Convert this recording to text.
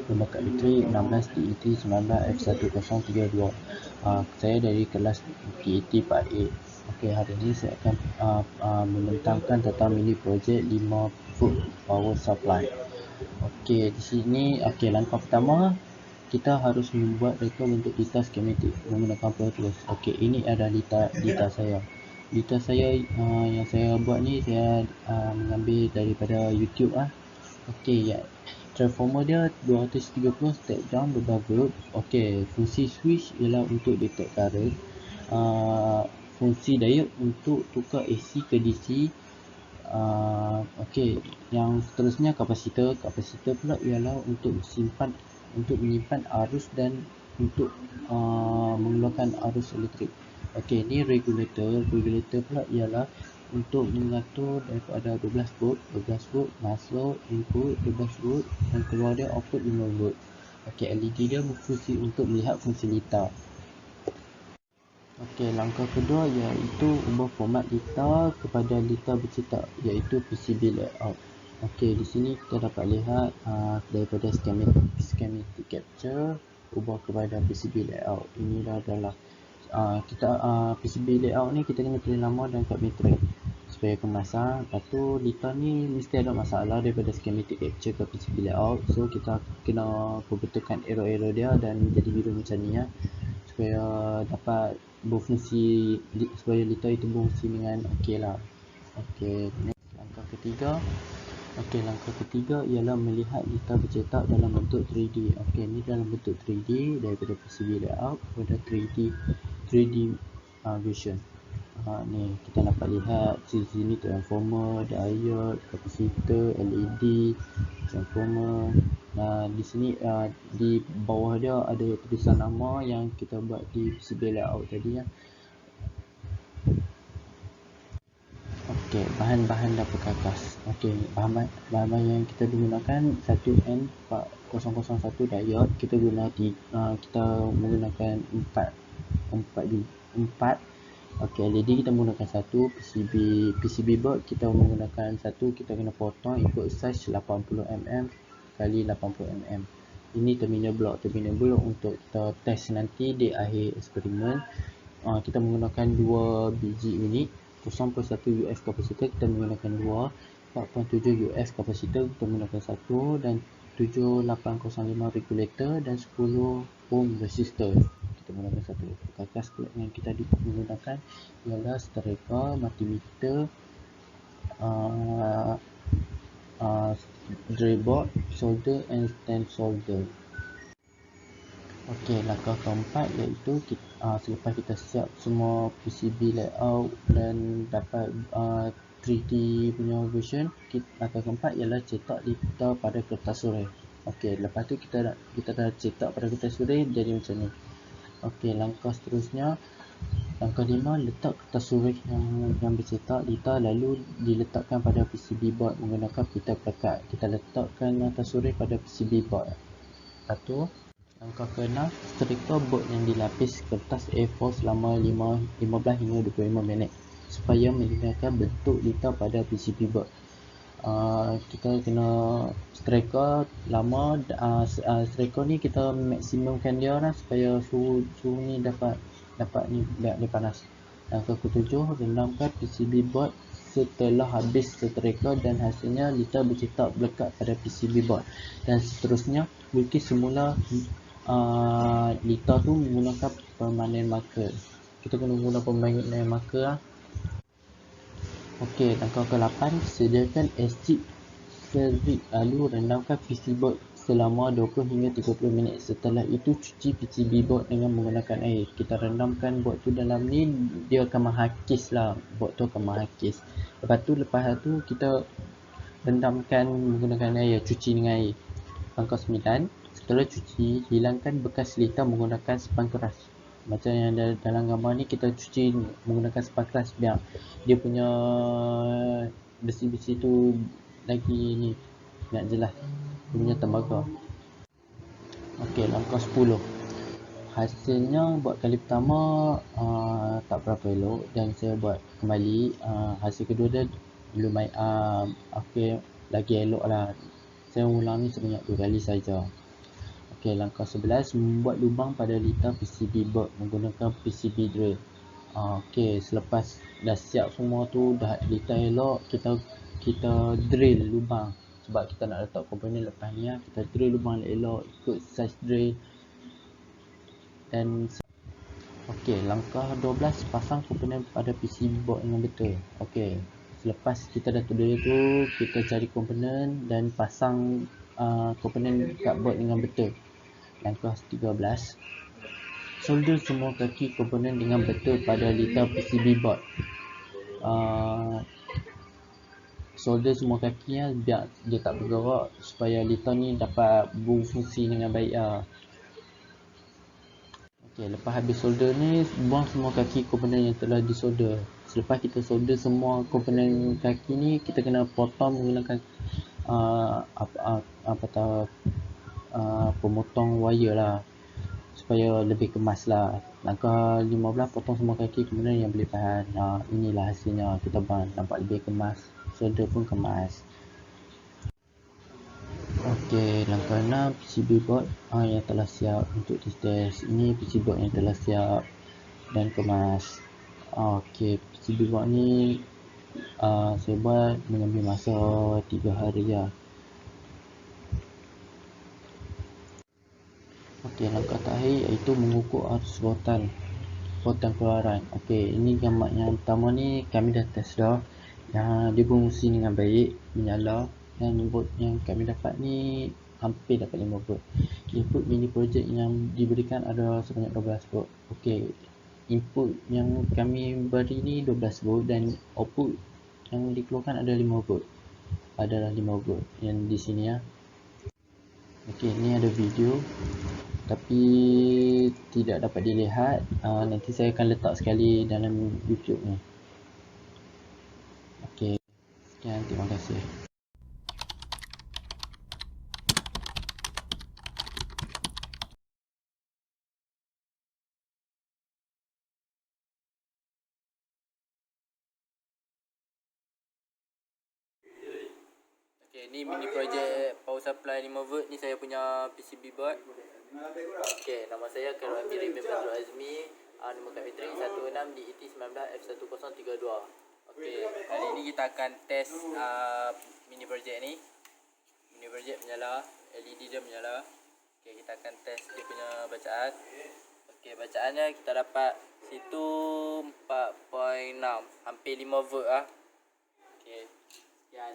Nombor kad bateri 16 DET 19F1032. Saya dari kelas DET Part A. Okey, hari ini saya akan membentangkan tentang mini projek 5 foot power supply. Okey, di sini langkah pertama kita harus membuat reka bentuk lita skematik menggunakan Pro Tools. Okey, ini adalah lita saya. Lita saya yang saya buat ni saya mengambil daripada YouTube Okey, ya. Transformer dia 230 step down 12 volt. Okey, fungsi switch ialah untuk detect current. Fungsi diode untuk tukar AC ke DC. Okey, yang seterusnya kapasitor. Kapasitor pula ialah untuk menyimpan arus dan untuk mengeluarkan arus elektrik. Okey, ni regulator. Regulator pula ialah untuk mengatur daripada 12 volt masuk input 12 volt dan keluar dia output 5 volt. Okey, LED dia berfungsi untuk melihat fungsi lita. Okey, langkah kedua iaitu ubah format lita kepada lita bercetak iaitu PCB layout. Okey, di sini kita dapat lihat daripada schematic capture ubah kepada PCB layout. Ini adalah PCB layout ni kita kena pilih nama dan kad matrix supaya kemasan. Lepas tu lita ni mesti ada masalah daripada schematic capture ke PCB layout, so kita kena perbetulkan error dia dan jadi biru macam ni supaya dapat berfungsi, supaya lita itu berfungsi dengan okey lah. Okey, langkah ketiga ialah melihat lita bercetak dalam bentuk 3D. Okey, ni dalam bentuk 3D daripada PCB layout kepada 3D version. Ni kita dapat lihat di sini transformer, diode, kapasitor, LED, transformer. Di sini di bawah dia ada tulisan nama yang kita buat di PCB layout tadi Okey, bahan-bahan dapur karkas. Okey, bahan-bahan yang kita gunakan 1N4001 diode. Kita menggunakan 4. Okey, LED kita menggunakan 1. PCB board kita menggunakan 1. Kita kena potong ikut size 80mm kali 80mm. Ini terminal block untuk kita test nanti di akhir eksperimen. Kita menggunakan 2 biji unit. 0.1 UF kapasitor kita menggunakan 2, 4.7 UF kapasitor kita menggunakan 1 dan 7805 regulator dan 10 ohm resistor kita menggunakan 1. Karkas yang kita menggunakan ialah striker, multimeter, drill board, solder and stand solder. Okey, langkah keempat iaitu selepas kita siap semua PCB layout dan dapat 3D punya version, langkah keempat ialah cetak lita pada kertas surai. Okey, lepas tu kita dah cetak pada kertas surai jadi macam ni. Okey, langkah seterusnya, langkah 5, letak kertas surai yang bercetak lita lalu diletakkan pada PCB board menggunakan pita pelekat. Kita letakkan kertas surai pada PCB board. Lepas tu langkah ke-6, setrika board yang dilapis kertas A4 selama 15 hingga 25 minit supaya menggunakan bentuk lita pada PCB board. Kita kena striker lama. Striker ni kita maksimumkan dia supaya suhu ni dapat dia panas. Langkah ke-7, rendamkan PCB board setelah habis setrika dan hasilnya lita bercetak melekat pada PCB board. Dan seterusnya lukis semula lita tu menggunakan permanent marker. Kita kena guna permanent marker Okey, langkah ke-8, sediakan asid ferric lalu rendamkan PCB board selama 20 hingga 30 minit. Setelah itu cuci PCB board dengan menggunakan air. Kita rendamkan board tu dalam ni, dia akan menghakis lah, board tu akan menghakis. Lepas tu kita rendamkan menggunakan air, cuci dengan air. Langkah 9, setelah cuci, hilangkan bekas lita menggunakan span keras. Macam yang dalam gambar ni, kita cuci menggunakan span keras biar dia punya besi-besi tu lagi ni, nak jelas dia punya tembaga. Okey, langkah 10. Hasilnya buat kali pertama tak berapa elok dan saya buat kembali. Hasil kedua dia lumayan okey, lagi elok lah. Saya ulangi sebanyak 2 kali saja. Okey, langkah 11, membuat lubang pada litar PCB board menggunakan PCB drill. Okey, selepas dah siap semua tu, dah litar elok, kita drill lubang. Sebab kita nak letak komponen lepas ni lah. Kita drill lubang elok, ikut size drill. Dan okey, langkah 12, pasang komponen pada PCB board dengan betul. Okey, selepas kita dah drill tu, kita cari komponen dan pasang komponen kat board dengan betul. Langkah 13, solder semua kaki komponen dengan betul pada litar PCB board. Solder semua kaki biar dia tak bergerak, supaya litar ni dapat berfungsi dengan baik lah. Okey, lepas habis solder ni, buang semua kaki komponen yang telah disolder. Selepas kita solder semua komponen kaki ni, kita kena potong menggunakan pemotong wire lah, supaya lebih kemas lah. Langkah 15, potong semua kaki komponen yang berlebihan. Inilah hasilnya, kita buat nampak lebih kemas, solder pun kemas. Okey, langkah 6, PCB board yang telah siap untuk dites. Ini PCB board yang telah siap dan kemas. Okey, PCB board ni saya buat mengambil masa 3 hari lah. Okey, langkah terakhir iaitu mengukur arus rotan keluaran. Okey, ini gambar yang pertama ni kami dah test dah. Dia berfungsi dengan baik, menyala. Dan input yang kami dapat ni hampir dapat 5 volt. Input mini project yang diberikan ada sebanyak 12 volt. Okey, input yang kami beri ni 12 volt dan output yang dikeluarkan ada 5 volt. Adalah 5 volt yang di sini ya. Okey, ni ada video tapi tidak dapat dilihat. Nanti saya akan letak sekali dalam YouTube ni. Okey, sekian, terima kasih. Okay, ni mini project power supply 5 volt ni saya punya PCB board. Okay, nama saya Khairul Amiri bin Badrul Azmi. Nombor kad metrik 16 DET 19 F1032. Okay, kali ni kita akan test mini project ni. Mini project menyala, LED dia menyala. Okay, kita akan test dia punya bacaan. Okay, bacaannya kita dapat situ 4.6, hampir 5 volt lah. Okay, sekian.